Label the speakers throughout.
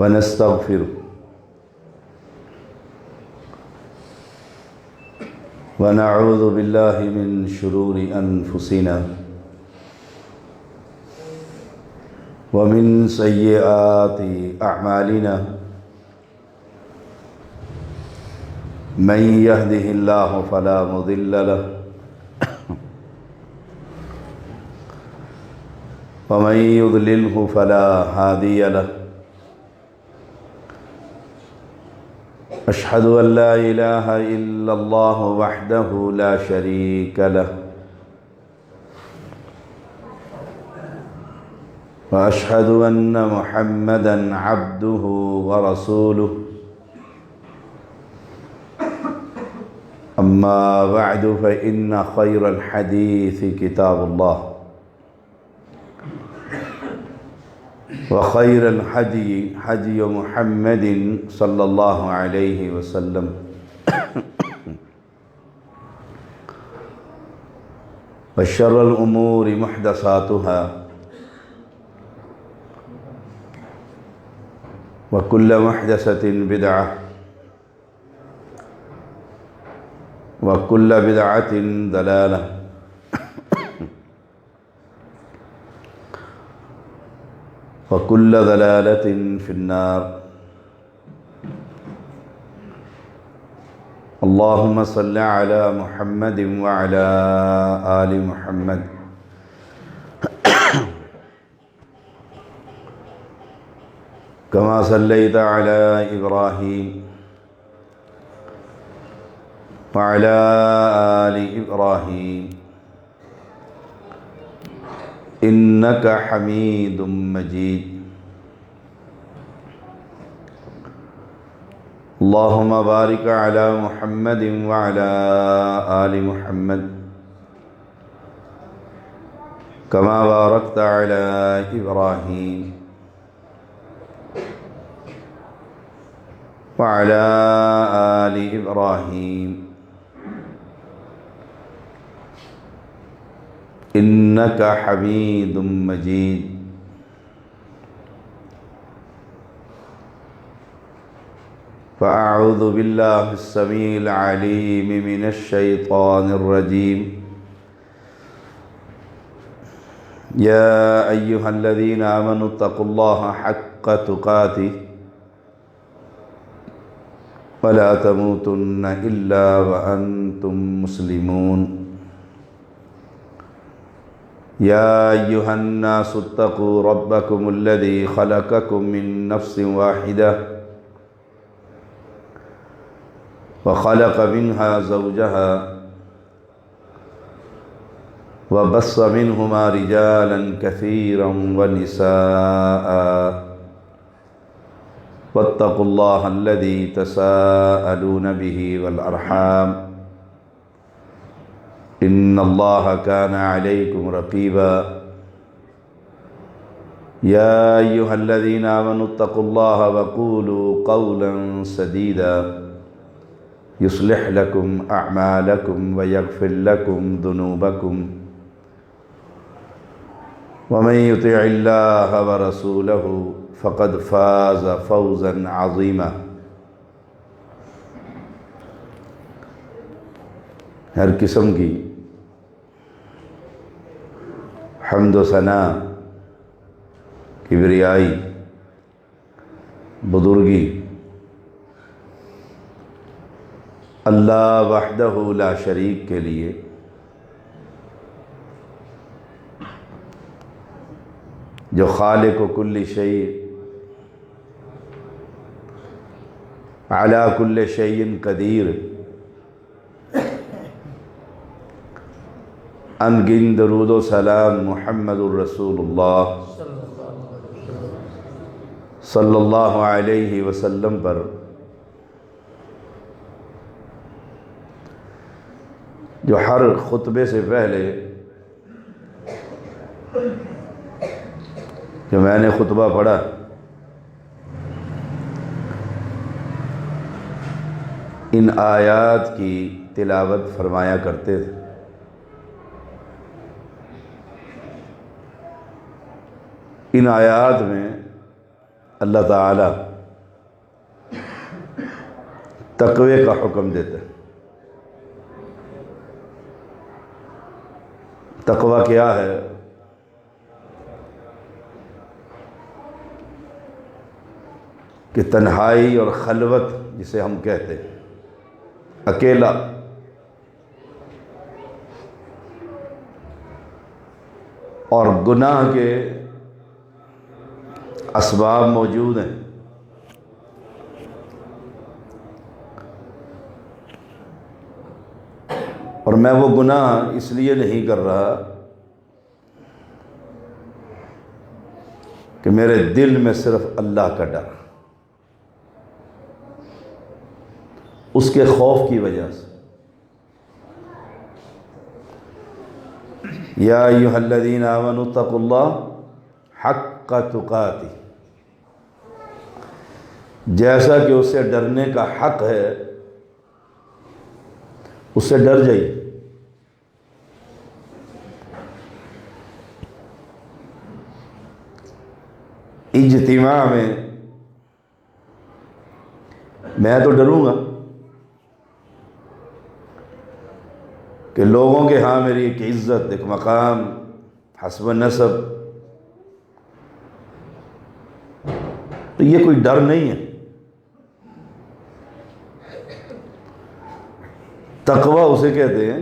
Speaker 1: ونستغفره ونعوذ بالله من شرور أنفسنا ومن سيئات أعمالنا من يهده الله فلا مضل له ومن يضلله فلا هادي له أشهد أن لا إله إلا الله وحده لا شريك له وأشهد أن محمدًا عبده ورسوله أما بعد فإن خير الحديث كتاب الله وخير الهدي هدي محمد صلى الله عليه وسلم وشر الأمور محدثاتها وكل محدثة بدعة وكل بدعة ضلالة وكل ضلالة في النار اللهم صل على محمد وعلى آل محمد كما صليت على إبراهيم وعلى آل إبراهيم إنك حميد مجيد اللهم بارك على محمد وعلى آل محمد كما باركت على إبراهيم وعلى آل إبراهيم إنك حميد مجيد فأعوذ بالله السميع العليم من الشيطان الرجيم يا أيها الذين آمنوا اتقوا الله حق تقاته ولا تموتن إلا وأنتم مسلمون يا أيها الناس اتقوا ربكم الذي خلقكم من نفس واحدة وخلق منها زوجها وبث منهما رجالا كثيرا ونساء واتقوا الله الذي تساءلون به والأرحام إن الله كان عليكم رقيبا يا أيها الذين آمنوا اتقوا الله وقولوا قولا سديدا يصلح لكم أعمالكم ويغفر لكم ذنوبكم ومن يطع الله ورسوله فقد فاز فوزا عظيما ہر قسم کی حمد و ثنا کبریائی بزرگی اللہ وحدہ لا شریک کے لیے جو خالق و کل شیء علی کل شیء قدیر انگن درود و سلام محمد الرسول اللہ صلی اللہ علیہ وسلم پر جو ہر خطبے سے پہلے جو میں نے خطبہ پڑھا ان آیات کی تلاوت فرمایا کرتے تھے. ان آیات میں اللہ تعالی تقوی کا حکم دیتا ہے۔ تقوی کیا ہے؟ کہ تنہائی اور خلوت جسے ہم کہتے ہیں، اکیلا، اور گناہ کے اسباب موجود ہیں، اور میں وہ گناہ اس لیے نہیں کر رہا کہ میرے دل میں صرف اللہ کا ڈر، اس کے خوف کی وجہ سے۔ یا ایھا الذین آمنوا اتقوا اللہ حق تقاتہ، جیسا کہ اس سے ڈرنے کا حق ہے اس سے ڈر جائیے۔ اجتماع میں تو ڈروں گا کہ لوگوں کے ہاں میری ایک عزت، ایک مقام، حسب نسب، تو یہ کوئی ڈر نہیں ہے۔ تقوی اسے کہتے ہیں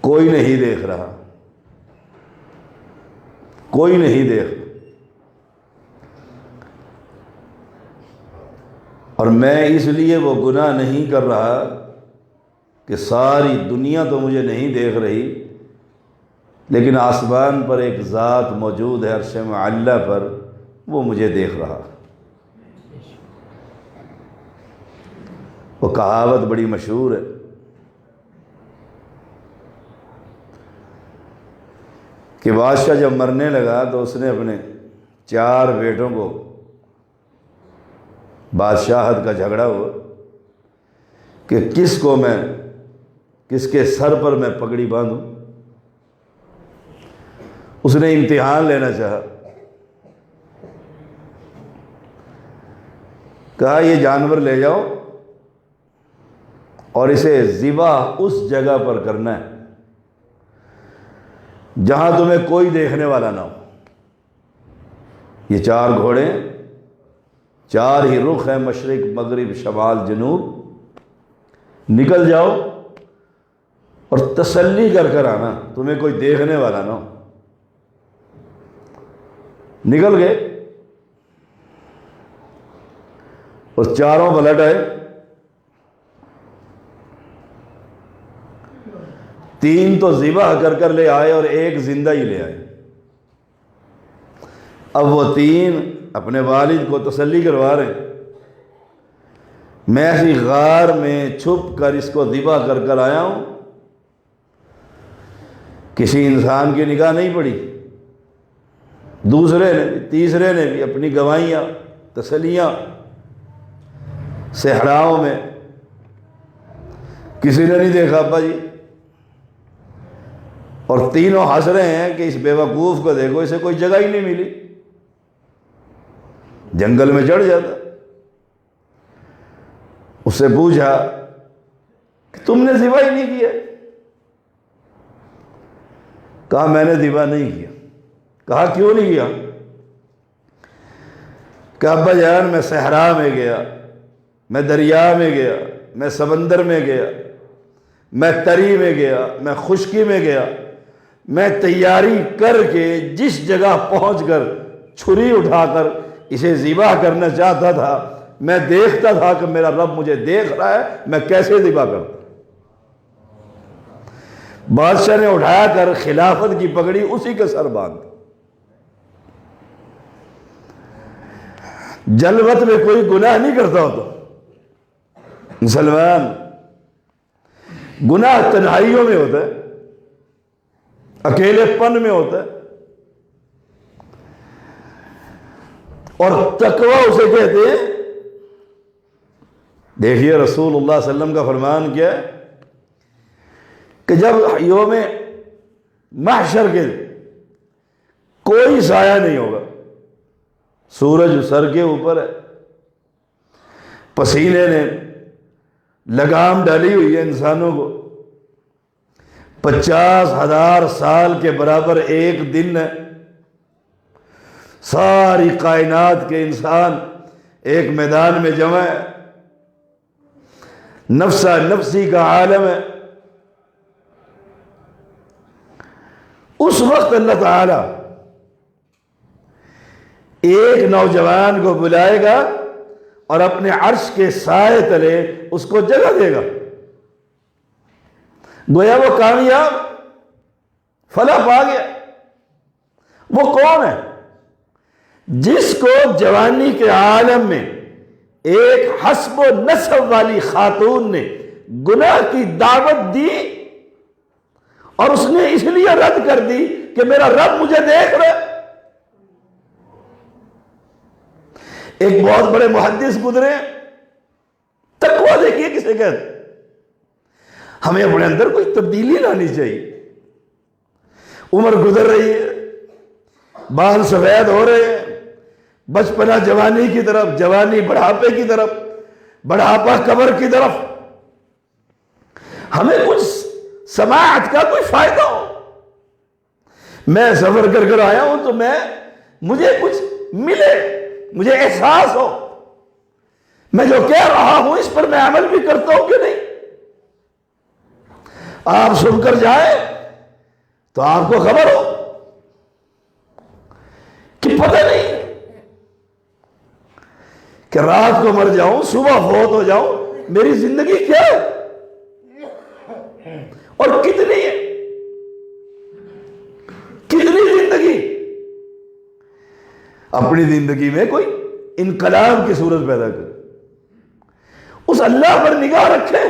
Speaker 1: کوئی نہیں دیکھ رہا، کوئی نہیں دیکھ، اور میں اس لیے وہ گناہ نہیں کر رہا کہ ساری دنیا تو مجھے نہیں دیکھ رہی، لیکن آسمان پر ایک ذات موجود ہے عرش معلی پر، وہ مجھے دیکھ رہا۔ وہ کہاوت بڑی مشہور ہے کہ بادشاہ جب مرنے لگا تو اس نے اپنے 4 بیٹوں کو، بادشاہت کا جھگڑا ہوا کہ کس کے سر پر میں پگڑی باندھوں۔ اس نے امتحان لینا چاہا، کہا یہ جانور لے جاؤ اور اسے ذبح اس جگہ پر کرنا ہے جہاں تمہیں کوئی دیکھنے والا نہ ہو۔ یہ 4 گھوڑے، 4 ہی رخ ہیں، مشرق، مغرب، شمال، جنوب، نکل جاؤ اور تسلی کر آنا، تمہیں کوئی دیکھنے والا نہ ہو۔ نکل گئے اور 4 پلٹ آئے، 3 تو ذبح کر لے آئے اور 1 زندہ ہی لے آئے۔ اب وہ 3 اپنے والد کو تسلی کروا رہے ہیں، میں ایسی غار میں چھپ کر اس کو ذبح کر آیا ہوں، کسی انسان کی نگاہ نہیں پڑی، دوسرے نے بھی، تیسرے نے بھی اپنی گواہیاں، تسلیاں، صحراؤں میں کسی نے نہیں دیکھا ابا جی، اور تینوں ہنس رہے ہیں کہ اس بے وقوف کو دیکھو، اسے کوئی جگہ ہی نہیں ملی، جنگل میں چڑھ جاتا۔ اس سے پوچھا کہ تم نے ذبح ہی نہیں کیا؟ کہا میں نے ذبح نہیں کیا۔ کہا کیوں نہیں کیا؟ کہ ابا جان میں صحرا میں گیا، میں دریا میں گیا، میں سمندر میں گیا، میں تری میں گیا، میں خشکی میں گیا، میں تیاری کر کے جس جگہ پہنچ کر چھری اٹھا کر اسے ذبح کرنا چاہتا تھا، میں دیکھتا تھا کہ میرا رب مجھے دیکھ رہا ہے، میں کیسے ذبح کرتا۔ بادشاہ نے اٹھایا کر خلافت کی پگڑی اسی کے سر باندھ۔ جلوت میں کوئی گناہ نہیں کرتا ہوتا مسلمان، گناہ تنہائیوں میں ہوتا ہے، اکیلے پن میں ہوتا ہے، اور تقوی اسے کہتے ہیں۔ دیکھیے رسول اللہ صلی اللہ علیہ وسلم کا فرمان کیا ہے کہ جب یوم محشر کے کوئی سایہ نہیں ہوگا، سورج سر کے اوپر ہے، پسینے نے لگام ڈالی ہوئی ہے انسانوں کو، 50,000 سال کے برابر ایک دن ہے، ساری کائنات کے انسان ایک میدان میں جمع ہے، نفسا نفسی کا عالم ہے۔ اس وقت اللہ تعالی ایک نوجوان کو بلائے گا اور اپنے عرش کے سائے تلے اس کو جگہ دے گا، گویا وہ کامیاب فلاح پا گیا۔ وہ کون ہے؟ جس کو جوانی کے عالم میں ایک حسب و نسب والی خاتون نے گناہ کی دعوت دی اور اس نے اس لیے رد کر دی کہ میرا رب مجھے دیکھ رہا ہے۔ ایک بہت بڑے محدث گزرے، تقویٰ دیکھیے کسے کہتے۔ ہمیں اپنے اندر کوئی تبدیلی لانی چاہیے۔ عمر گزر رہی ہے، بال سفید ہو رہے ہیں، بچپنا جوانی کی طرف، جوانی بڑھاپے کی طرف، بڑھاپا قبر کی طرف۔ ہمیں کچھ سماعت کا کوئی فائدہ ہو۔ میں سفر کر کر آیا ہوں تو مجھے کچھ ملے، مجھے احساس ہو، میں جو کہہ رہا ہوں اس پر میں عمل بھی کرتا ہوں کہ نہیں۔ آپ سن کر جائیں تو آپ کو خبر ہو کہ پتہ نہیں کہ رات کو مر جاؤں، صبح فوت ہو جاؤں، میری زندگی کیا ہے اور کتنی ہے، کتنی زندگی۔ اپنی زندگی میں کوئی انقلاب کی صورت پیدا کر، اس اللہ پر نگاہ رکھیں۔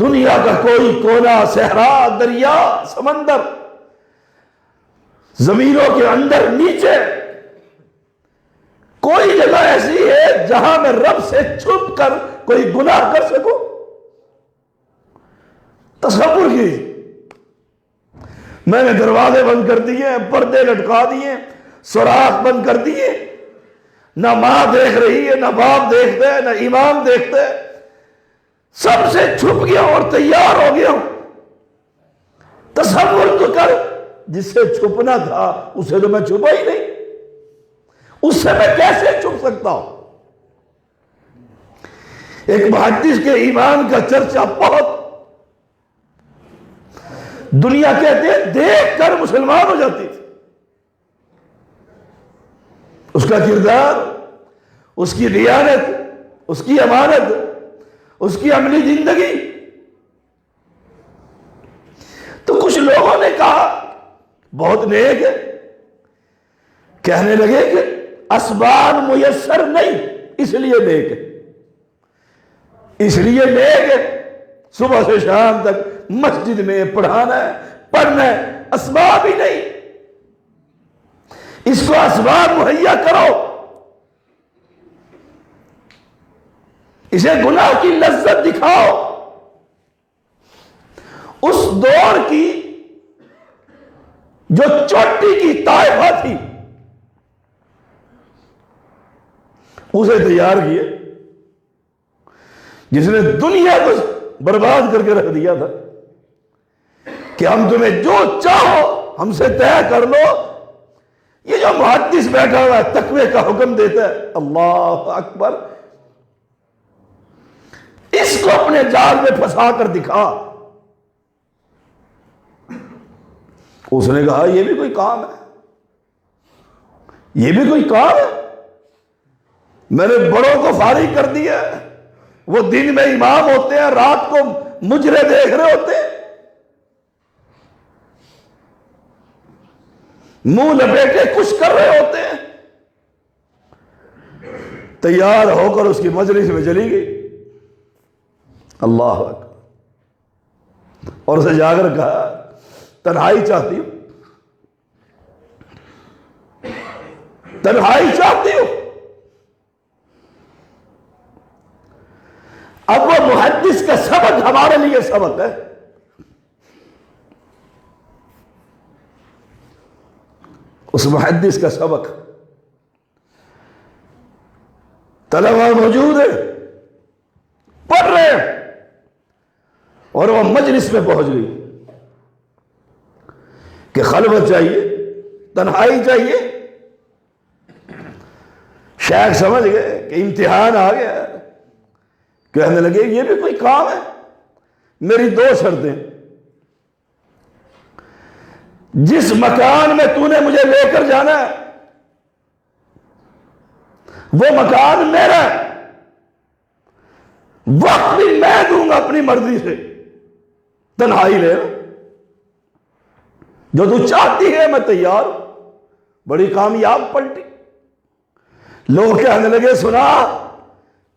Speaker 1: دنیا کا کوئی کونا، صحرا، دریا، سمندر، زمینوں کے اندر نیچے کوئی جگہ ایسی ہے جہاں میں رب سے چھپ کر کوئی گناہ کر سکوں؟ تصور کیجیے، میں نے دروازے بند کر دیے، پردے لٹکا دیے، سوراخ بند کر دیے، نہ ماں دیکھ رہی ہے، نہ باپ دیکھتے ہیں، نہ امام دیکھتے ہیں، سب سے چھپ گیا اور تیار ہو گیا ہوں۔ تصور تو کر، جس سے چھپنا تھا اسے تو میں چھپا ہی نہیں، اس سے میں کیسے چھپ سکتا ہوں؟ ایک محدث کے ایمان کا چرچا بہت، دنیا کہتے ہیں دیکھ کر مسلمان ہو جاتی تھی۔ اس کا کردار، اس کی دیانت، اس کی امانت، اس کی عملی زندگی۔ تو کچھ لوگوں نے کہا بہت نیک ہے، کہنے لگے کہ اسباب میسر نہیں اس لیے نیک ہے، اس لیے نیک ہے، صبح سے شام تک مسجد میں پڑھانا ہے، پڑھنا ہے، اسباب ہی نہیں، اس کو اسباب مہیا کرو، اسے گناہ کی لذت دکھاؤ۔ اس دور کی جو چوٹی کی طائفہ تھی اسے تیار کیے، جس نے دنیا کو برباد کر کے رکھ دیا تھا کہ ہم تمہیں جو چاہو ہم سے طے کر لو۔ یہ جو محدث بیٹھا ہوا ہے تقوی کا حکم دیتا ہے، اللہ اکبر، اس کو اپنے جال میں پھنسا کر دکھا۔ اس نے کہا یہ بھی کوئی کام ہے، یہ بھی کوئی کام ہے، میں نے بڑوں کو فارغ کر دیا، وہ دن میں امام ہوتے ہیں، رات کو مجرے دیکھ رہے ہوتے ہیں، منہ لپیٹے کچھ کر رہے ہوتے ہیں۔ تیار ہو کر اس کی مجلس میں چلی گئی، اللہ اکبر، اور اسے جا کر کہا تنہائی چاہتی ہوں، تنہائی چاہتی ہوں۔ اب وہ محدث کا سبق ہمارے لیے سبق ہے۔ اس محدث کا سبق، طلبہ موجود ہے، پڑھ رہے ہیں، اور وہ مجلس میں پہنچ گئی کہ خلوت چاہیے، تنہائی چاہیے۔ شیخ سمجھ گئے کہ امتحان آ گیا، کہنے لگے یہ بھی کوئی کام ہے؟ میری دو شرطیں، جس مکان میں تو نے مجھے لے کر جانا ہے وہ مکان میرا ہے، وقت بھی میں دوں گا اپنی مرضی سے، تنہائی لے جو تو چاہتی ہے میں تیار ہوں۔ بڑی کامیاب پلٹی، لوگ کہنے لگے سنا،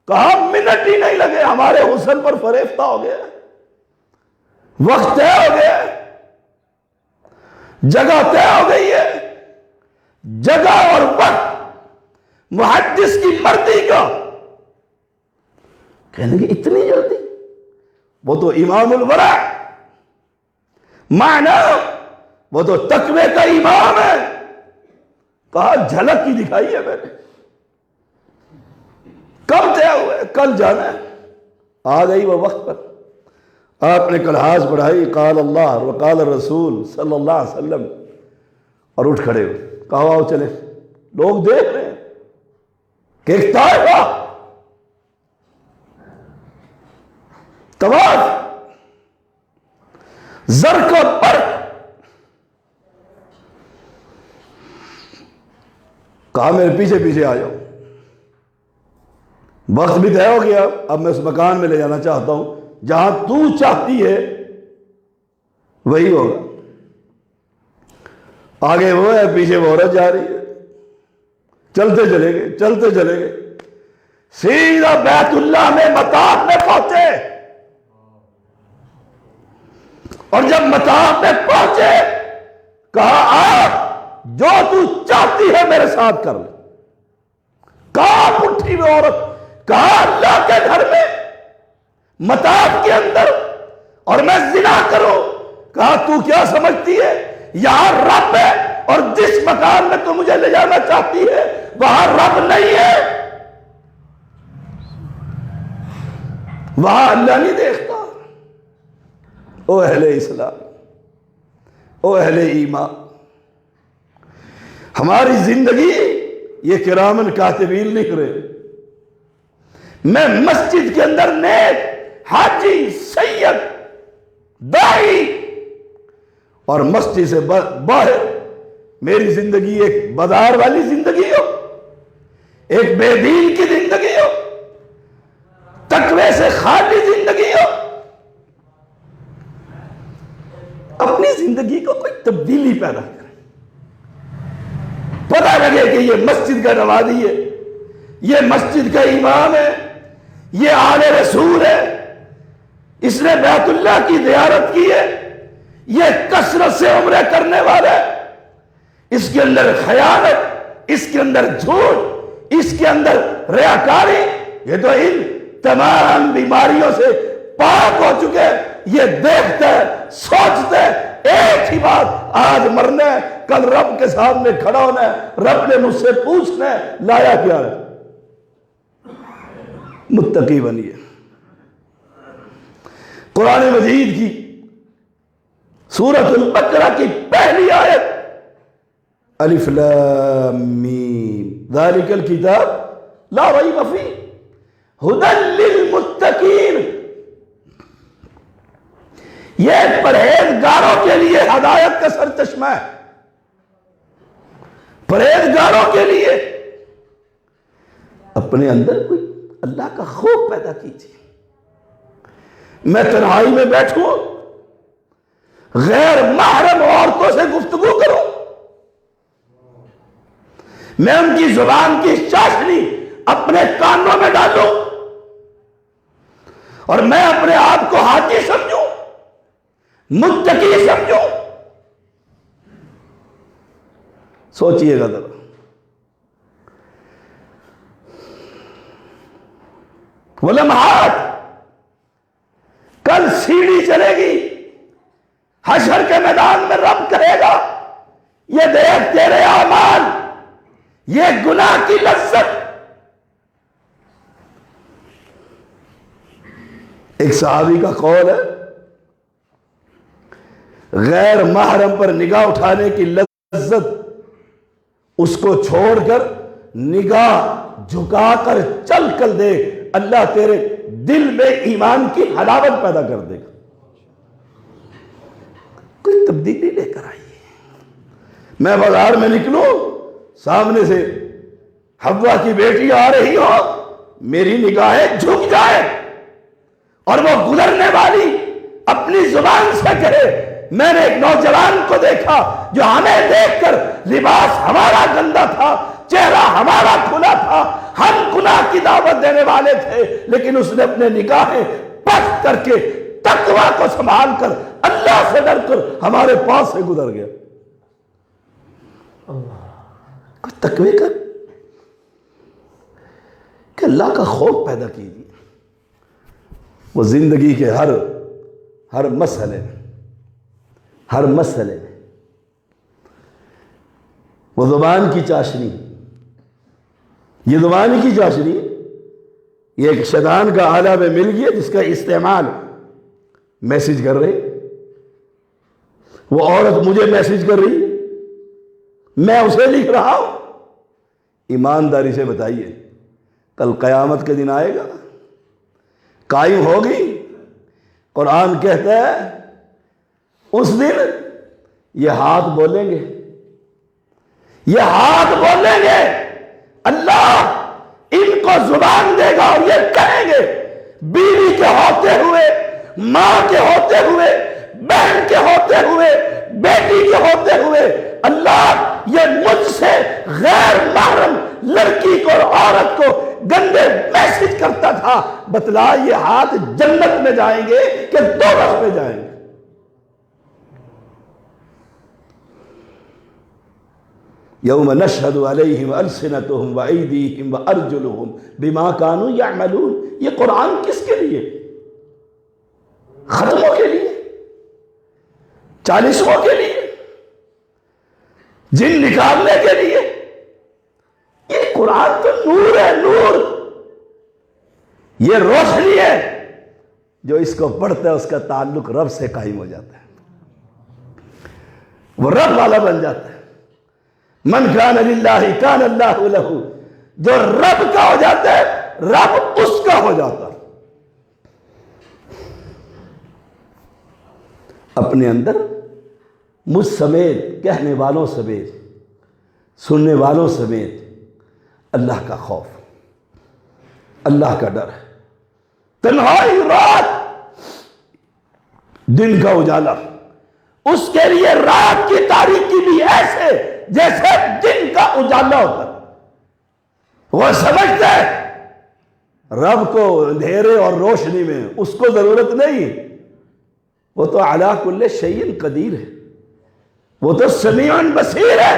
Speaker 1: کہا منٹ ہی نہیں لگے ہمارے حسن پر فریفتہ ہو گیا، وقت طے ہو گیا، جگہ طے ہو گئی ہے، جگہ اور وقت محدث کی مرضی کا۔ کہنے لگے اتنی جلدی؟ وہ تو امام الورع، معنی وہ تو تقوی کا امام ہے۔ کہا جھلک کی دکھائی ہے میں نے، کب طے ہوئے؟ کل جانا ہے۔ آ گئی وہ وقت پر، آپ نے کلحاظ پڑھائی، قال اللہ وقال الرسول صلی اللہ علیہ وسلم، اور اٹھ کھڑے ہوئے، کہا آؤ چلے۔ لوگ دیکھ رہے ہیں کہ ایک طائفہ طواف زرق و برق، کہا میرے پیچھے پیچھے آ جاؤ، وقت بھی طے ہو گیا، اب میں اس مکان میں لے جانا چاہتا ہوں جہاں تو چاہتی ہے وہی ہوگا۔ آگے وہ ہے، پیچھے وہ عورت جا رہی ہے، چلتے چلے گئے، چلتے چلے گئے، سیدھا بیت اللہ میں مطاف میں پہنچے، اور جب مطاف میں پہنچے کہا آ جو تو چاہتی ہے میرے ساتھ کر لے۔ کہاں اٹھی ہوئی عورت، کہا اللہ کے گھر میں مطاف کے اندر، اور میں زنا کروں؟ کہا تو کیا سمجھتی ہے یہاں رب ہے، اور جس مکان میں تو مجھے لے جانا چاہتی ہے وہاں رب نہیں ہے، وہاں اللہ نہیں دیکھتا۔ او اہل اسلام، او اہل ایمان، ہماری زندگی یہ کرامن کاتبین لکھ رہے، میں مسجد کے اندر نیک حاجی سید دائی، اور مسجد سے باہر میری زندگی ایک بازار والی زندگی ہو، ایک بے دین کی زندگی ہو، تقوی سے خالی زندگی ہو، اپنی زندگی کو کوئی تبدیلی پیدا کرے، پتہ لگے کہ یہ مسجد کا نمازی ہے، یہ مسجد کا امام ہے، یہ آل رسول ہے، اس نے بیت اللہ کی زیارت کی ہے، یہ کثرت سے عمرے کرنے والا ہے، اس کے اندر خیانت، اس کے اندر جھوٹ، اس کے اندر ریاکاری، یہ تو ان تمام بیماریوں سے پاک ہو چکے، یہ دیکھتا ہے، سوچتا ہے ایک ہی بات، آج مرنا ہے، کل رب کے سامنے کھڑا ہونا ہے، رب نے مجھ سے پوچھنا ہے لایا کیا ہے۔ متقی بنیے۔ قرآن مجید کی سورۃ البقرہ کی پہلی آیت، الف لام میم ذالک الکتاب لا ریب فیہ ھدی للمتقین، یہ پرہیزگاروں کے لیے ہدایت کا سرچشمہ ہے، پرہیزگاروں کے لیے۔ اپنے اندر کوئی اللہ کا خوف پیدا کیجیے۔ میں تنہائی میں بیٹھوں، غیر محرم عورتوں سے گفتگو کروں، میں ان کی زبان کی چاشنی اپنے کانوں میں ڈالوں، اور میں اپنے آپ کو حاجی سمجھوں، متقی سمجھوں۔ سوچئے گا ذرا، وہ لمحات کل سیڑھی چلے گی، حشر کے میدان میں رب کہے گا یہ دیکھ تیرے اعمال، یہ گناہ کی لذت، ایک صحابی کا قول ہے، غیر محرم پر نگاہ اٹھانے کی لذت اس کو چھوڑ کر نگاہ جھکا کر چل کر دے، اللہ تیرے دل میں ایمان کی حلاوت پیدا کر دے گا۔ کوئی تبدیلی لے کر آئیے۔ میں بازار میں نکلوں، سامنے سے حوا کی بیٹی آ رہی ہو، میری نگاہیں جھک جائے اور وہ گزرنے والی اپنی زبان سے کہے میں نے ایک نوجوان کو دیکھا جو ہمیں دیکھ کر لباس ہمارا گندا تھا، چہرہ ہمارا کھلا تھا، ہم گناہ کی دعوت دینے والے تھے، لیکن اس نے اپنے نگاہیں پست کر کے تقویٰ کو سنبھال کر اللہ سے ڈر کر ہمارے پاس سے گزر گیا۔ کچھ تقوی کر کہ اللہ کا خوف پیدا کیجیے۔ وہ زندگی کے ہر مسئلے میں وہ زبان کی چاشنی، یہ زبان کی چاشنی، یہ ایک شیطان کا آلہ میں مل گیا جس کا استعمال میسج کر رہی، وہ عورت مجھے میسج کر رہی، میں اسے لکھ رہا ہوں۔ ایمانداری سے بتائیے کل قیامت کے دن آئے گا، قائم ہوگی؟ قرآن کہتا ہے اس دن یہ ہاتھ بولیں گے، اللہ ان کو زبان دے گا اور یہ کہیں گے، بیوی کے ہوتے ہوئے، ماں کے ہوتے ہوئے، بہن کے ہوتے ہوئے، بیٹی کے ہوتے ہوئے، اللہ یہ مجھ سے غیر محرم لڑکی کو اور عورت کو گندے میسج کرتا تھا، بتلا یہ ہاتھ جنت میں جائیں گے کہ دوزخ میں جائیں گے؟ یوم نشہد علیہم السنتہم وایدیہم وارجلہم بما کانوا یعملون۔ یہ قرآن کس کے لیے؟ ختموں کے لیے، 40واں کے لیے، جن نکالنے کے لیے؟ یہ قرآن تو نور ہے، نور، یہ روشنی ہے، جو اس کو پڑھتا ہے اس کا تعلق رب سے قائم ہو جاتا ہے، وہ رب والا بن جاتا ہے۔ من کان للہ کان اللہ لہ، جو رب کا ہو جاتا ہے رب اس کا ہو جاتا ہے۔ اپنے اندر مجھ سمیت، کہنے والوں سمیت، سننے والوں سمیت اللہ کا خوف، اللہ کا ڈر ہے۔ تنہائی رات، دن کا اجالا، اس کے لیے رات کی تاریکی بھی ایسے جیسے دن کا اجالا ہوتا ہے۔ وہ سمجھتا ہے رب کو اندھیرے اور روشنی میں اس کو ضرورت نہیں، وہ تو علی کل شیء قدیر ہے، وہ تو سمیع بصیر ہے۔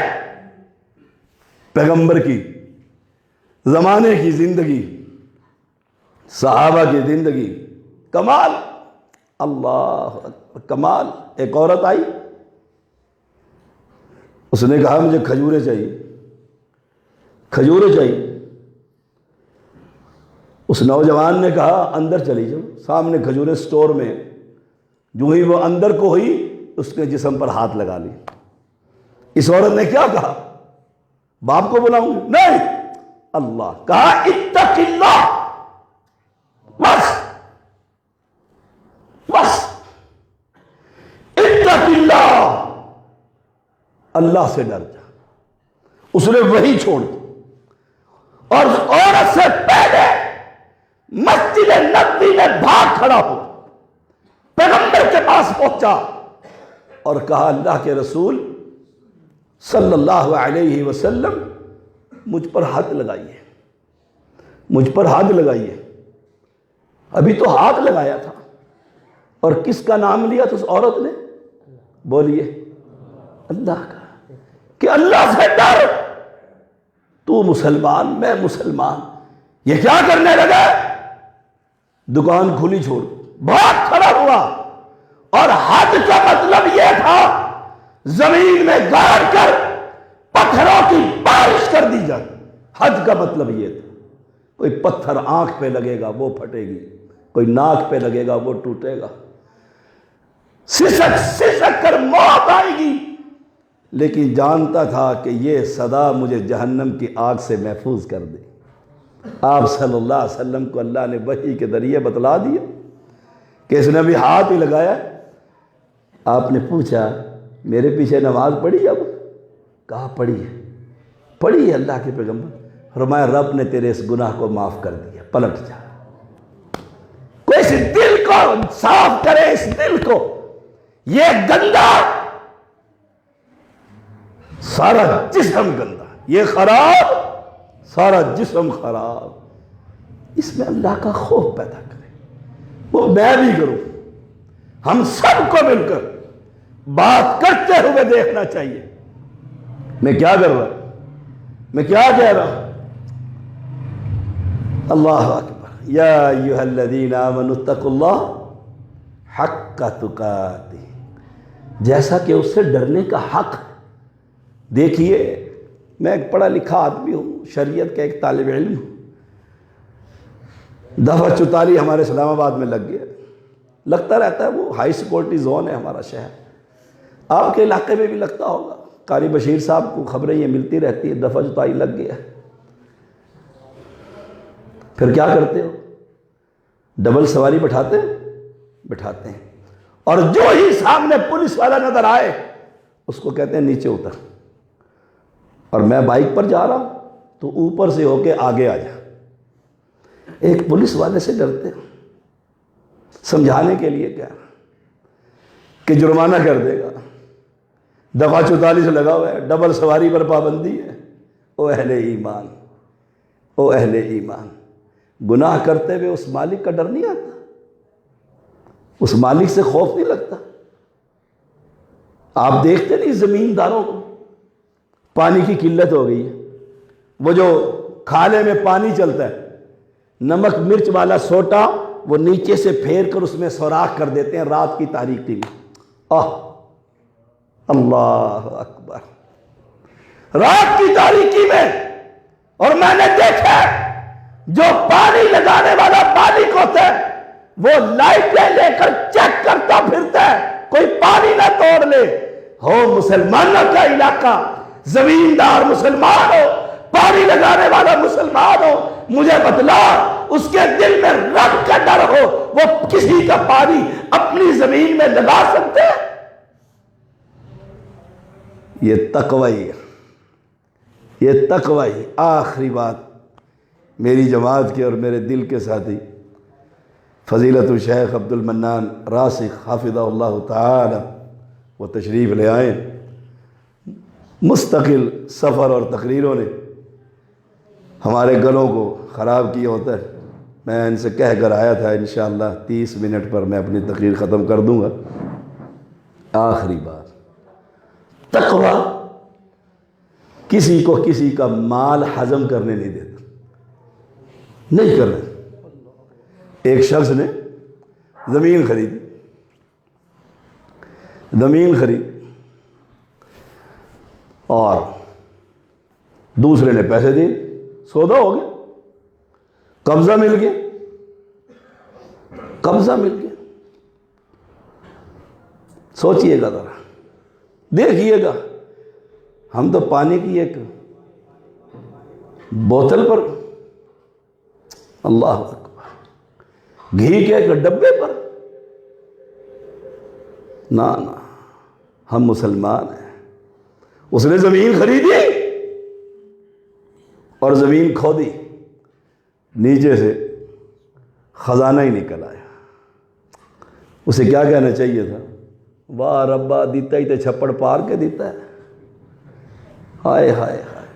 Speaker 1: پیغمبر کی زمانے کی زندگی، صحابہ کی زندگی، کمال، اللہ اکبر، کمال۔ ایک عورت آئی، اس نے کہا مجھے کھجوریں چاہیے، کھجوریں چاہیے۔ اس نوجوان نے کہا اندر چلی جاؤ، سامنے کھجوریں سٹور میں۔ جو ہی وہ اندر کو ہوئی اس کے جسم پر ہاتھ لگا لی۔ اس عورت نے کیا کہا؟ باپ کو بلاؤں؟ نہیں، اللہ کہا اتق اللہ، بس اتق اللہ، اللہ سے ڈر جا۔ اس نے وہی چھوڑ دی اور عورت سے پہلے مسجد نبوی میں بھاگ کھڑا ہو، پیغمبر کے پاس پہنچا اور کہا اللہ کے رسول صلی اللہ علیہ وسلم مجھ پر ہاتھ لگائیے، مجھ پر ہاتھ لگائیے۔ ابھی تو ہاتھ لگایا تھا، اور کس کا نام لیا تھا اس عورت نے؟ بولیے اللہ کا، کہ اللہ سے ڈر، تو مسلمان میں مسلمان۔ یہ کیا کرنے لگا؟ دکان کھلی چھوڑ بہت کھڑا ہوا، اور حد کا مطلب یہ تھا زمین میں گاڑ کر پتھروں کی بارش کر دی جائے۔ حد کا مطلب یہ تھا، کوئی پتھر آنکھ پہ لگے گا وہ پھٹے گی، کوئی ناک پہ لگے گا وہ ٹوٹے گا، سسک سسک کر موت آئے گی، لیکن جانتا تھا کہ یہ صدا مجھے جہنم کی آگ سے محفوظ کر دے۔ آپ صلی اللہ علیہ وسلم کو اللہ نے وحی کے ذریعے بتلا دیا کہ اس نے بھی ہاتھ ہی لگایا۔ آپ نے پوچھا میرے پیچھے نماز پڑھی اب؟ کہا پڑھی ہے۔ پڑھی ہے اللہ کے پیغمبر؟ فرمایا رب نے تیرے اس گناہ کو معاف کر دیا، پلٹ جا۔ کوئی اس دل کو صاف کرے، اس دل کو، یہ گندا، سارا جسم گندا، یہ خراب، سارا جسم خراب، اس میں اللہ کا خوف پیدا کرے۔ وہ میں بھی کروں، ہم سب کو مل کر بات کرتے ہوئے دیکھنا چاہیے میں کیا کر رہا ہوں، میں کیا کہہ رہا ہوں۔ اللہ اکبر۔ یا ایھا الذین آمنوا اتقوا اللہ حق تقاتہ، جیسا کہ اس سے ڈرنے کا حق۔ دیکھیے میں ایک پڑھا لکھا آدمی ہوں، شریعت کا ایک طالب علم ہوں۔ دفعہ 44 ہمارے اسلام آباد میں لگ گیا، لگتا رہتا ہے، وہ ہائی سیکورٹی زون ہے ہمارا شہر، آپ کے علاقے میں بھی لگتا ہوگا۔ قاری بشیر صاحب کو خبریں یہ ملتی رہتی ہے، دفعہ 44 لگ گیا۔ پھر کیا کرتے ہو؟ ڈبل سواری بٹھاتے ہیں، اور جو ہی سامنے پولیس والا نظر آئے اس کو کہتے ہیں نیچے اتر، اور میں بائک پر جا رہا ہوں تو اوپر سے ہو کے آگے آ جا۔ ایک پولیس والے سے ڈرتے ہیں، سمجھانے کے لیے کیا کہ جرمانہ کر دے گا، دفعہ 44 لگا ہوا ہے، ڈبل سواری پر پابندی ہے۔ او اہل ایمان، او اہل ایمان، گناہ کرتے ہوئے اس مالک کا ڈر نہیں آتا؟ اس مالک سے خوف نہیں لگتا؟ آپ دیکھتے نہیں زمینداروں کو، پانی کی قلت ہو گئی ہے، وہ جو کھالے میں پانی چلتا ہے، نمک مرچ والا سوٹا وہ نیچے سے پھیر کر اس میں سوراخ کر دیتے ہیں رات کی تاریکی میں۔ اللہ اکبر، رات کی تاریکی میں۔ اور میں نے دیکھا جو پانی لگانے والا مالک ہوتا ہے وہ لائٹیں لے کر چیک کرتا پھرتا ہے کوئی پانی نہ توڑ لے۔ ہو مسلمانوں کا علاقہ، زمیندار مسلمان ہو، پانی لگانے والا مسلمان ہو، مجھے بتلا اس کے دل میں رب کا ڈر ہو، وہ کسی کا پانی اپنی زمین میں لگا سکتے ہیں؟ یہ تقوی ہے، یہ تقوی ہے۔ آخری بات میری جماعت کے اور میرے دل کے ساتھی فضیلت الشیخ عبد المنان راسخ حافظہ اللہ تعالی، وہ تشریف لے آئے۔ مستقل سفر اور تقریروں نے ہمارے گلوں کو خراب کیا ہوتا ہے۔ میں ان سے کہہ کر آیا تھا انشاءاللہ 30 منٹ پر میں اپنی تقریر ختم کر دوں گا۔ آخری بات، تقوی کسی کو کسی کا مال ہضم کرنے نہیں دیتا، نہیں کرنا۔ ایک شخص نے زمین خریدی، اور دوسرے نے پیسے دیے، سودا ہو گیا، قبضہ مل گیا۔ سوچئے گا ذرا، دیکھئے گا، ہم تو پانی کی ایک بوتل پر، اللہ اکبر، گھی کے ایک ڈبے پر، نہ ہم مسلمان ہیں۔ اس نے زمین خریدی اور زمین کھودی، نیچے سے خزانہ ہی نکل آیا۔ اسے کیا کہنا چاہیے تھا؟ واہ ربا، دیتا ہی تے چھپڑ پار کے دیتا ہے۔ ہائے ہائے ہائے،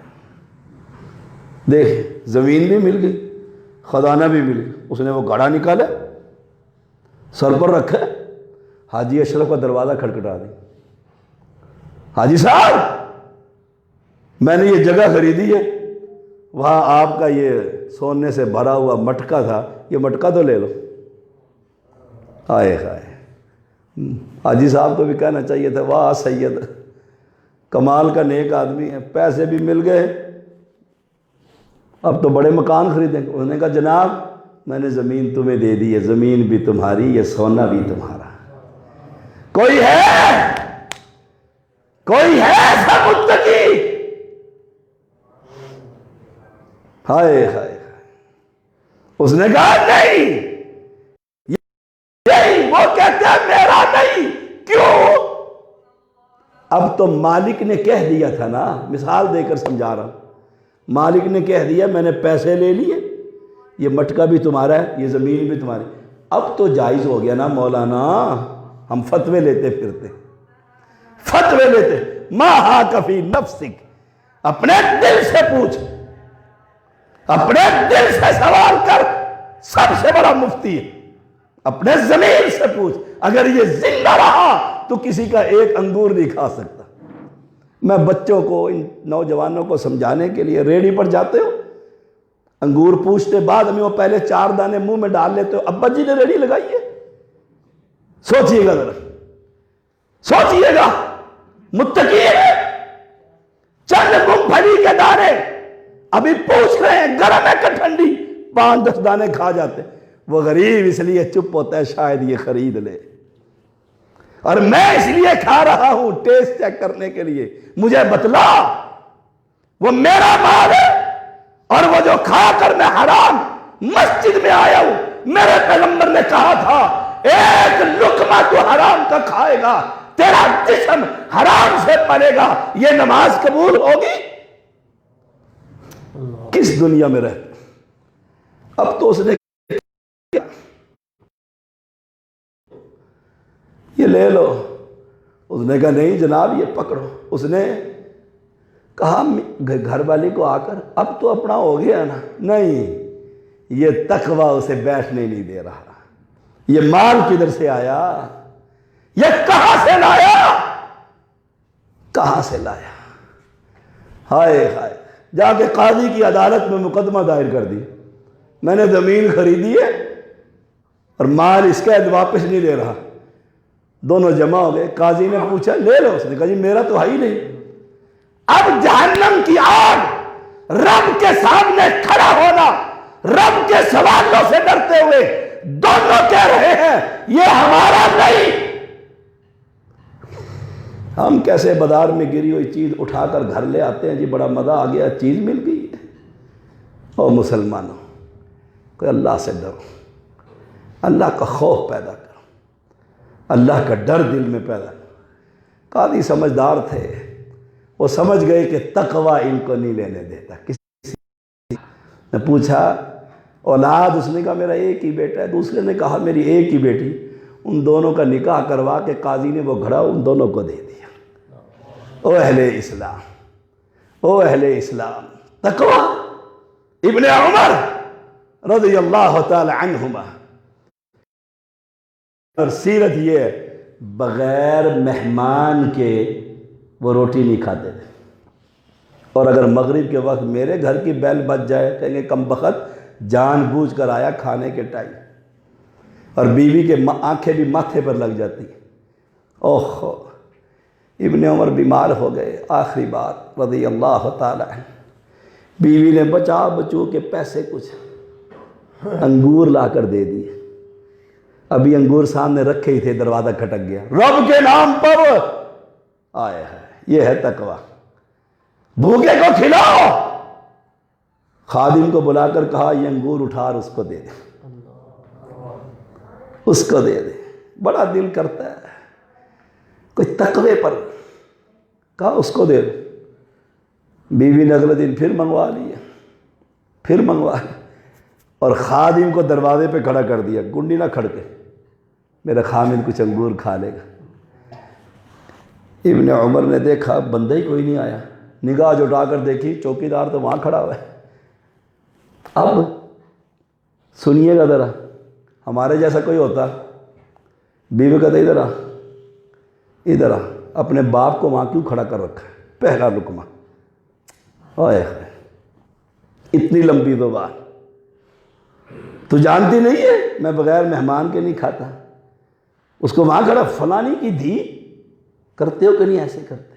Speaker 1: دیکھ زمین بھی مل گئی، خزانہ بھی مل گیا۔ اس نے وہ گھڑا نکالا، سر پر رکھا، حاجی اشرف کا دروازہ کھٹکھٹا دی۔ حاجی صاحب، میں نے یہ جگہ خریدی ہے، وہاں آپ کا یہ سونے سے بھرا ہوا مٹکا تھا، یہ مٹکا تو لے لو۔ آئے ہائے، حاجی صاحب کو بھی کہنا چاہیے تھا واہ سید، کمال کا نیک آدمی ہے، پیسے بھی مل گئے، اب تو بڑے مکان خریدیں گے۔ انہوں نے کہا جناب میں نے زمین تمہیں دے دی ہے، زمین بھی تمہاری، یہ سونا بھی تمہارا۔ کوئی ہے ایسا متقی؟ ہائے ہائے، اس نے کہا نہیں، یہی وہ کہتے ہیں میرا نہیں۔ کیوں؟ اب تو مالک نے کہہ دیا تھا نا، مثال دے کر سمجھا رہا ہوں، مالک نے کہہ دیا میں نے پیسے لے لیے، یہ مٹکا بھی تمہارا ہے، یہ زمین بھی تمہاری۔ اب تو جائز ہو گیا نا مولانا، ہم فتوے لیتے پھرتے، فتوے لیتے۔ ما ہاک فی نفسک، اپنے دل سے پوچھ، اپنے دل سے سوال کر، سب سے بڑا مفتی ہے۔ اپنے ضمیر سے پوچھ، اگر یہ زندہ رہا تو کسی کا ایک انگور نہیں کھا سکتا۔ میں بچوں کو، ان نوجوانوں کو سمجھانے کے لیے، ریڑھی پر جاتے ہو، انگور پوچھتے بعد میں وہ پہلے 4 دانے منہ میں ڈال لیتے ہو، ابا جی نے ریڑھی لگائی ہے؟ سوچئے گا ذرا، سوچئے گا، متقی ہے، چند مونگ پھلی کے دانے ابھی پوچھ رہے ہیں، گرم ہے کہ ٹھنڈی، 5-10 دانے کھا جاتے۔ وہ غریب اس لیے چپ ہوتا ہے شاید یہ خرید لے، اور میں اس لیے کھا رہا ہوں ٹیسٹ چیک کرنے کے لیے، مجھے بتلا، وہ میرا مال ہے، اور وہ جو کھا کر میں حرام مسجد میں آیا ہوں، میرے پیغمبر نے کہا تھا ایک لقمہ تو حرام کا کھائے گا تیرا جسم حرام سے پلے گا، یہ نماز قبول ہوگی؟ کس دنیا میں رہتے؟ اب تو اس نے یہ لے لو، اس نے کہا نہیں جناب یہ پکڑو۔ اس نے کہا گھر والی کو آ کر اب تو اپنا ہو گیا نا، نہیں، یہ تقوی اسے بیٹھنے نہیں دے رہا۔ یہ مال کدھر سے آیا؟ یہ کہاں سے لایا؟ کہاں سے لایا؟ ہائے ہائے، جا کے قاضی کی عدالت میں مقدمہ دائر کر دی، میں نے زمین خریدی ہے اور مال اس کا واپس نہیں دے رہا۔ دونوں جمع ہو گئے، قاضی نے پوچھا لے لو، اس نے کہا جی میرا تو ہے ہی نہیں۔ اب جہنم کی آگ، رب کے سامنے کھڑا ہونا، رب کے سوالوں سے ڈرتے ہوئے دونوں کہہ رہے ہیں یہ ہمارا نہیں۔ ہم کیسے بازار میں گری ہوئی چیز اٹھا کر گھر لے آتے ہیں، جی بڑا مزہ آ گیا، چیز مل گئی ہے۔ او مسلمانوں، کہ اللہ سے ڈرو، اللہ کا خوف پیدا کرو، اللہ کا ڈر دل میں پیدا کرو۔ قاضی سمجھدار تھے، وہ سمجھ گئے کہ تقوی ان کو نہیں لینے دیتا۔ کسی نے پوچھا اولاد، اس نے کہا میرا ایک ہی بیٹا ہے، دوسرے نے کہا میری ایک ہی بیٹی۔ ان دونوں کا نکاح کروا کے قاضی نے وہ گھڑا ان دونوں کو دے دیا۔ او اہل اسلام، او اہل اسلام، تقوی۔ ابن عمر رضی اللہ تعالی عنہما، اور سیرت یہ ہے، بغیر مہمان کے وہ روٹی نہیں کھاتے تھے، اور اگر مغرب کے وقت میرے گھر کی بیل بج جائے کہیں گے کم بخت جان بوجھ کر آیا کھانے کے ٹائم، اور بیوی کے آنکھیں بھی ماتھے پر لگ جاتی۔ اوہ، ابن عمر بیمار ہو گئے، آخری بات رضی اللہ تعالی عنہ، بیوی نے بچا بچو کے پیسے کچھ انگور لا کر دے دیے، ابھی انگور سامنے رکھے ہی تھے، دروازہ کھٹک گیا، رب کے نام پر آئے ہے، یہ ہے تقوی۔ بھوکے کو کھلاؤ، خادم کو بلا کر کہا یہ انگور اٹھا اور اس کو دے دے، اس کو دے دے۔ بڑا دل کرتا ہے کوئی تقوی پر، کہا اس کو دے دو۔ بیوی نے اگلے دن پھر منگوا لیا، پھر منگوا لیا، اور خادم کو دروازے پہ کھڑا کر دیا، کنڈی نہ کھڑکے، میرا خامد کچھ انگور کھا لے گا۔ ابن عمر نے دیکھا بندہ ہی کوئی نہیں آیا، نگاہ جو اٹھا کر دیکھی چوکی دار تو وہاں کھڑا ہوا ہے۔ اب سنیے گا ذرا، ہمارے جیسا کوئی ہوتا، بیوی کہتا ادھر آ، ادھر آ، اپنے باپ کو وہاں کیوں کھڑا کر رکھا ہے؟ پہلا لقمہ، اوئے اتنی لمبی زبان، تو جانتی نہیں ہے میں بغیر مہمان کے نہیں کھاتا؟ اس کو وہاں کھڑا، فلانی کی دھی، کرتے ہو کہ نہیں ایسے کرتے؟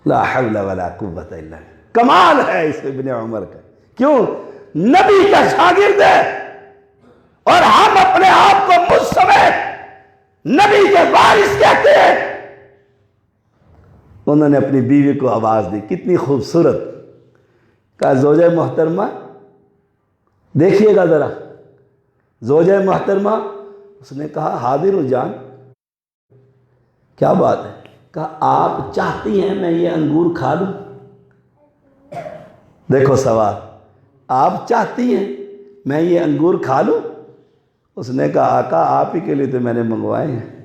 Speaker 1: لا حول ولا قوت الا باللہ۔ کمال ہے اس ابن عمر کا، کیوں؟ نبی کا شاگرد ہے، اور ہم اپنے آپ کو مجھ سمیت نبی کے وارث کہتے ہیں۔ انہوں نے اپنی بیوی کو آواز دی، کتنی خوبصورت، کہا زوجہ محترمہ دیکھیے گا ذرا، زوجہ محترمہ۔ اس نے کہا حاضر ہوں جان، کیا بات ہے؟ کہا آپ چاہتی ہیں میں یہ انگور کھا لوں؟ دیکھو سوال، آپ چاہتی ہیں میں یہ انگور کھا لوں؟ اس نے کہا آقا آپ ہی کے لیے تو میں نے منگوائے ہیں۔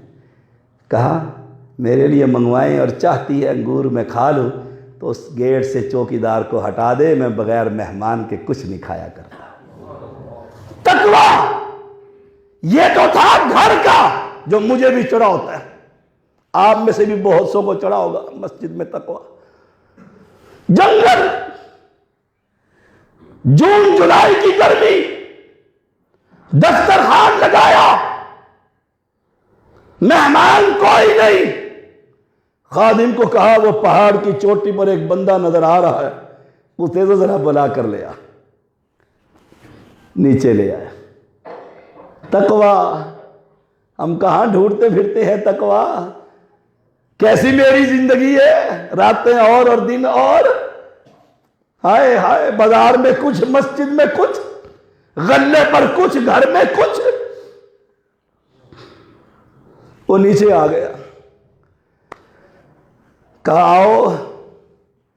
Speaker 1: کہا میرے لیے منگوائے اور چاہتی ہے انگور میں کھا لوں تو اس گیٹ سے چوکیدار کو ہٹا دے، میں بغیر مہمان کے کچھ نہیں کھایا کرتا۔ تقویٰ یہ تو تھا گھر کا جو مجھے بھی چڑھا ہوتا ہے، آپ میں سے بھی بہت سو کو چڑھا ہوگا مسجد میں تقویٰ۔ جنگل، جون جولائی کی گرمی، دسترخوان لگایا، مہمان کوئی نہیں۔ خادم کو کہا وہ پہاڑ کی چوٹی پر ایک بندہ نظر آ رہا ہے، اسے تو ذرا بلا کر لے آ۔ نیچے لے آیا۔ تقویٰ ہم کہاں ڈھونڈتے پھرتے ہیں تقویٰ؟ کیسی میری زندگی ہے، راتیں اور دن اور، ہائے ہائے، بازار میں کچھ، مسجد میں کچھ، غلے پر کچھ، گھر میں کچھ۔ وہ نیچے آ گیا، کہا آؤ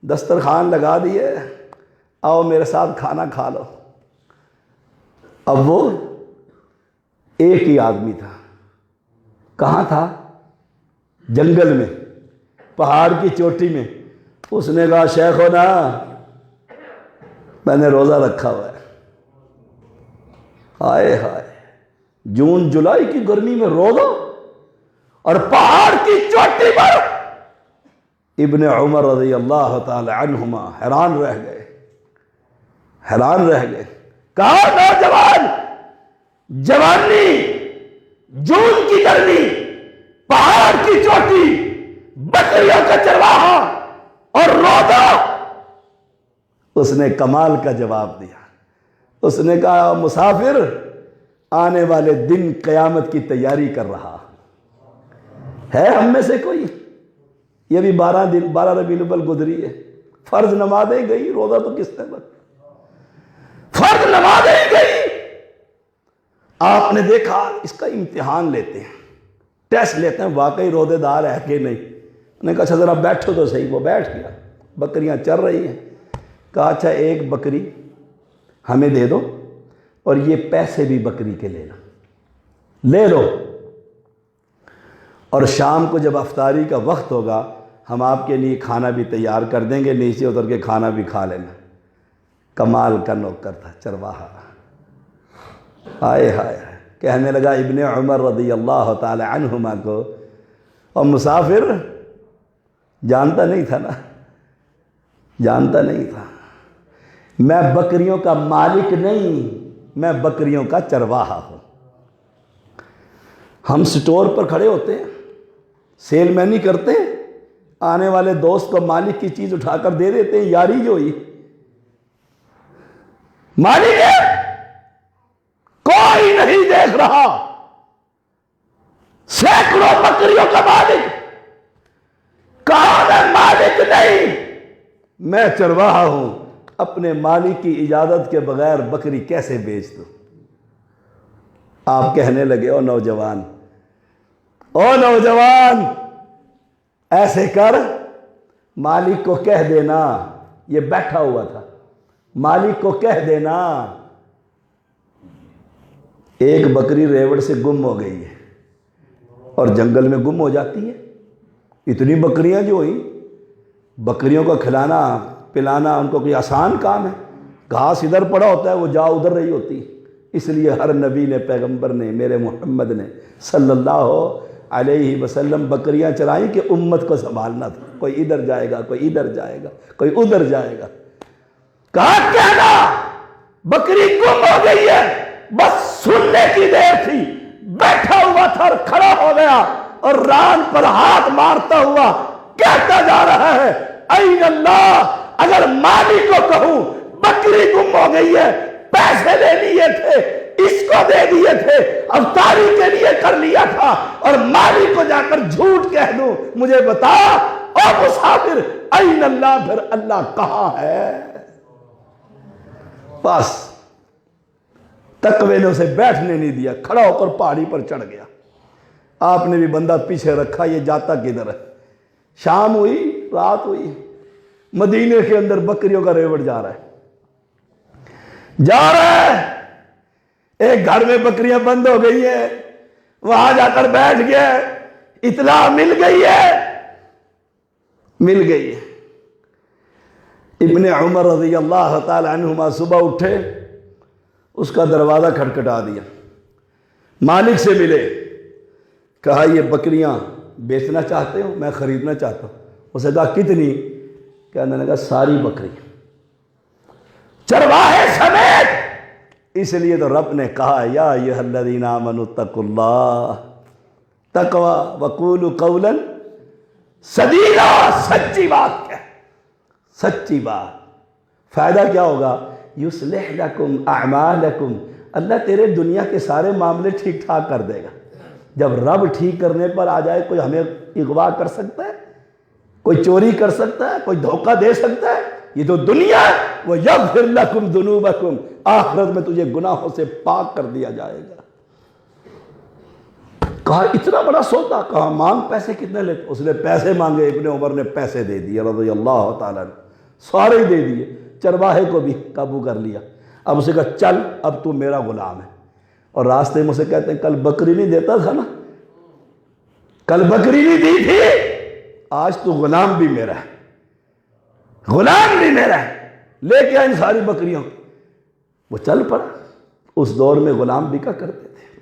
Speaker 1: دسترخوان لگا دیے، آؤ میرے ساتھ کھانا کھا لو۔ اب وہ ایک ہی آدمی تھا، کہاں تھا؟ جنگل میں، پہاڑ کی چوٹی میں۔ اس نے کہا شیخونا میں نے روزہ رکھا ہوا ہے۔ ہائے ہائے، جون جولائی کی گرمی میں روزہ، اور پہاڑ کی چوٹی پر۔ ابن عمر رضی اللہ تعالی عنہما حیران رہ گئے، حیران رہ گئے۔ کہا نوجوان، جوانی، جون کی گرمی، پہاڑ کی چوٹی، بکریوں کا چرواہا اور روزہ۔ اس نے کمال کا جواب دیا۔ اس نے کہا مسافر، آنے والے دن قیامت کی تیاری کر رہا ہے ہم میں سے کوئی؟ یہ بھی 12 ربیع الاول گزری ہے، فرض نمازیں گئی، روزہ تو کس نے بات؟ فرض نمازیں گئی۔ آپ نے دیکھا اس کا امتحان لیتے ہیں، ٹیسٹ لیتے ہیں، واقعی روزے دار ہے کہ نہیں۔ انہوں نے کہا اچھا ذرا بیٹھو تو صحیح۔ وہ بیٹھ گیا، بکریاں چر رہی ہیں۔ کہا اچھا ایک بکری ہمیں دے دو، اور یہ پیسے بھی بکری کے لینا، لے لو، اور شام کو جب افطاری کا وقت ہوگا ہم آپ کے لیے کھانا بھی تیار کر دیں گے، نیچے اتر کے کھانا بھی کھا لینا۔ کمال کا نوکر تھا، چرواہا۔ ہائے ہائے، کہنے لگا ابن عمر رضی اللہ تعالی عنہما کو، اور مسافر جانتا نہیں تھا نا، جانتا نہیں تھا، میں بکریوں کا مالک نہیں، میں بکریوں کا چرواہا ہوں۔ ہم سٹور پر کھڑے ہوتے ہیں، سیل مینی کرتے ہیں، آنے والے دوست کو مالک کی چیز اٹھا کر دے دیتے ہیں، یاری جو ہوئی مالک ہے، کوئی نہیں دیکھ رہا، سینکڑوں بکریوں کا مالک، کہاں میں مالک نہیں، میں چرواہا ہوں، اپنے مالک کی اجازت کے بغیر بکری کیسے بیچ دوں؟ آپ کہنے لگے او نوجوان، او نوجوان، ایسے کر، مالک کو کہہ دینا، یہ بیٹھا ہوا تھا، مالک کو کہہ دینا ایک بکری ریوڑ سے گم ہو گئی ہے، اور جنگل میں گم ہو جاتی ہے۔ اتنی بکریاں جو ہوئی، بکریوں کو کھلانا پلانا ان کو کوئی آسان کام ہے؟ گھاس ادھر پڑا ہوتا ہے، وہ جا ادھر رہی ہوتی ہے۔ اس لیے ہر نبی نے، پیغمبر نے، میرے محمد نے صلی اللہ علیہ وسلم بکریاں چرائیں کہ امت کو سنبھالنا تھا، کوئی ادھر جائے گا، کوئی ادھر جائے گا، کوئی ادھر جائے گا۔ کہا کہنا بکری گم ہو گئی ہے، بس سننے کی دیر تھی، بیٹھا ہوا تھا اور کھڑا ہو گیا، اور ران پر ہاتھ مارتا ہوا کہتا جا رہا ہے این اللہ، اگر مالک کو کہوں بکری گم ہو گئی ہے، پیسے لے لیے تھے، اس کو دے دیے تھے، افطاری کے لیے کر لیا تھا، اور مالک کو جا کر جھوٹ کہہ دوں، مجھے بتا او مسافر این اللہ، پھر اللہ کہاں ہے؟ بس تقوی نے اسے بیٹھنے نہیں دیا، کھڑا ہو کر پہاڑی پر چڑھ گیا۔ آپ نے بھی بندہ پیچھے رکھا، یہ جاتا کدھر ہے؟ شام ہوئی، رات ہوئی، مدینے کے اندر بکریوں کا ریوڑ جا رہا ہے، ایک گھر میں بکریاں بند ہو گئی ہیں، وہاں جا کر بیٹھ گیا، اطلاع مل گئی ہے۔ ابن عمر رضی اللہ تعالی عنہما صبح اٹھے، اس کا دروازہ کھٹکھٹا دیا، مالک سے ملے، کہا یہ بکریاں بیچنا چاہتے ہو؟ میں خریدنا چاہتا ہوں۔ اسے کہا کتنی؟ کہنے لگا ساری بکریاں، چرواہے سمیت۔ اس لیے تو رب نے کہا یا ایھا الذین آمنوا اتقوا اللہ، تقوی وقولوا قولا سدیدا، سچی بات کہہ، سچی بات۔ فائدہ کیا ہوگا؟ یصلح لکم اعمالکم، اللہ تیرے دنیا کے سارے معاملے ٹھیک ٹھاک کر دے گا۔ جب رب ٹھیک کرنے پر آ جائے، کوئی ہمیں اغوا کر سکتا ہے؟ کوئی چوری کر سکتا ہے؟ کوئی دھوکہ دے سکتا ہے؟ یہ تو دنیا ہے۔ وَيَغْفِرْ لَكُمْ ذُنُوبَكُمْ، آخرت میں تجھے گناہوں سے پاک کر دیا جائے گا۔ کہا اتنا بڑا سودا؟ کہا مانگ پیسے کتنے لیتے؟ اس نے پیسے مانگے، ابن عمر نے پیسے دے دیے رضی اللہ تعالیٰ عنہ، سارے ہی دے دیے، چرواہے کو بھی قابو کر لیا۔ اب اسے کہا چل اب تو میرا غلام ہے۔ اور راستے میں اسے کہتے ہیں کل بکری نہیں دیتا تھا نا، کل بکری نہیں دی تھی، آج تو غلام بھی میرا ہے، غلام بھی میرا ہے، لے کے ان ساری بکریوں۔ وہ چل پڑا۔ اس دور میں غلام بکا کرتے تھے،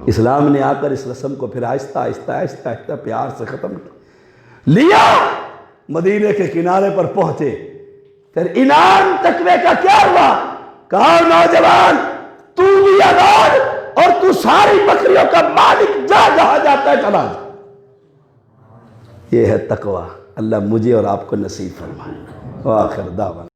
Speaker 1: اسلام نے آ کر اس رسم کو پھر آہستہ آہستہ آہستہ آہستہ پیار سے ختم لیا۔ مدینے کے کنارے پر پہنچے، پھر انعام تقوی کا کیا ہوا؟ کہا نوجوان تو بھی آزاد، اور تو ساری بکریوں کا مالک، جا جہاں جاتا ہے چلا جا۔ یہ ہے تقوی۔ اللہ مجھے اور آپ کو نصیب فرمائے۔ وآخر دعوانا